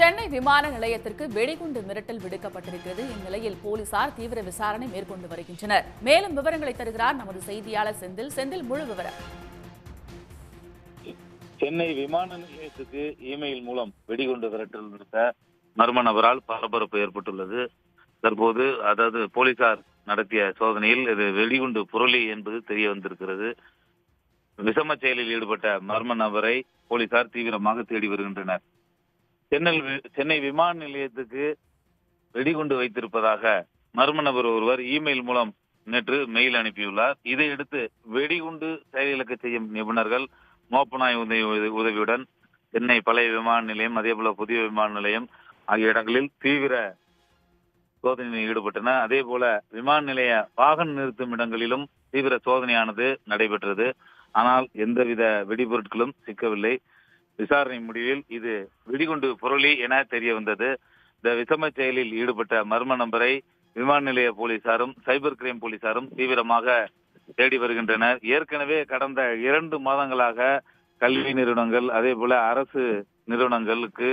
சென்னை விமான நிலையத்திற்கு வெடிகுண்டு மிரட்டல் விடுக்கப்பட்டிருக்கிறது. இந்நிலையில் போலீசார் தீவிர விசாரணை மேற்கொண்டு வருகின்றனர். மேலும் விவரங்களை தருகிறார் நமது செய்தியாளர் செந்தில். செந்தில், முழு விவரம். சென்னை விமான நிலையத்துக்கு இமெயில் மூலம் வெடிகுண்டு மிரட்டல் விடுத்த மர்ம நபரால் பரபரப்பு ஏற்பட்டுள்ளது. தற்போது போலீசார் நடத்திய சோதனையில் இது வெடிகுண்டு புரளி என்பது தெரிய வந்திருக்கிறது. விஷம செயலில் ஈடுபட்ட மர்ம நபரை போலீசார் தீவிரமாக தேடி வருகின்றனர். சென்னை விமான நிலையத்துக்கு வெடிகுண்டு வைத்திருப்பதாக மர்ம நபர் ஒருவர் இமெயில் மூலம் நேற்று மெயில் அனுப்பியுள்ளார். இதையடுத்து வெடிகுண்டு செயலிழக்க செய்யும் நிபுணர்கள் மோப்பனாய் உதவியுடன் சென்னை பழைய விமான நிலையம், அதேபோல புதிய விமான நிலையம் ஆகிய இடங்களில் தீவிர சோதனையில் ஈடுபட்டன. அதே போல விமான நிலைய வாகன நிறுத்தும் இடங்களிலும் தீவிர சோதனையானது நடைபெற்றது. ஆனால் எந்தவித வெடிபொருட்களும் சிக்கவில்லை. விசாரணை முடிவில் இது வெடிகுண்டு புரளி என தெரிய வந்தது. இந்த விஷம செயலில் ஈடுபட்ட மர்ம நபரை விமான நிலைய போலீசாரும் சைபர் கிரைம் போலீசாரும் தீவிரமாக தேடி வருகின்றனர். ஏற்கனவே கடந்த 2 மாதங்களாக கல்வி நிறுவனங்கள், அதே போல அரசு நிறுவனங்களுக்கு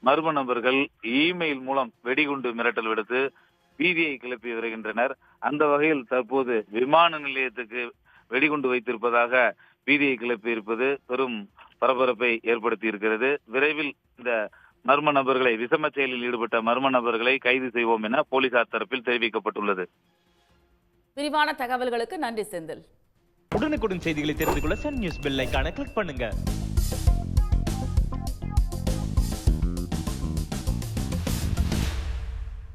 மர்ம நபர்கள் இமெயில் மூலம் வெடிகுண்டு மிரட்டல் விடுத்து பீதியை கிளப்பி வருகின்றனர். அந்த வகையில் தற்போது விமான நிலையத்துக்கு வெடிகுண்டு வைத்திருப்பதாக பீதியை கிளப்பி இருப்பது பெரும் பரபரப்பை ஏற்படுத்தி இருக்கிறது. விரைவில் இந்த மர்ம நபர்களை, விஷம செயலில் ஈடுபட்ட மர்ம நபர்களை கைது செய்வோம் என போலீசார் தரப்பில் தெரிவிக்கப்பட்டுள்ளது. விரிவான தகவல்களுக்கு நன்றி செந்தில். உடனுக்குடன் செய்திகளை தெரிந்து கொள்ள சன் நியூஸ் பெல் ஐகானை கிளிக் பண்ணுங்க.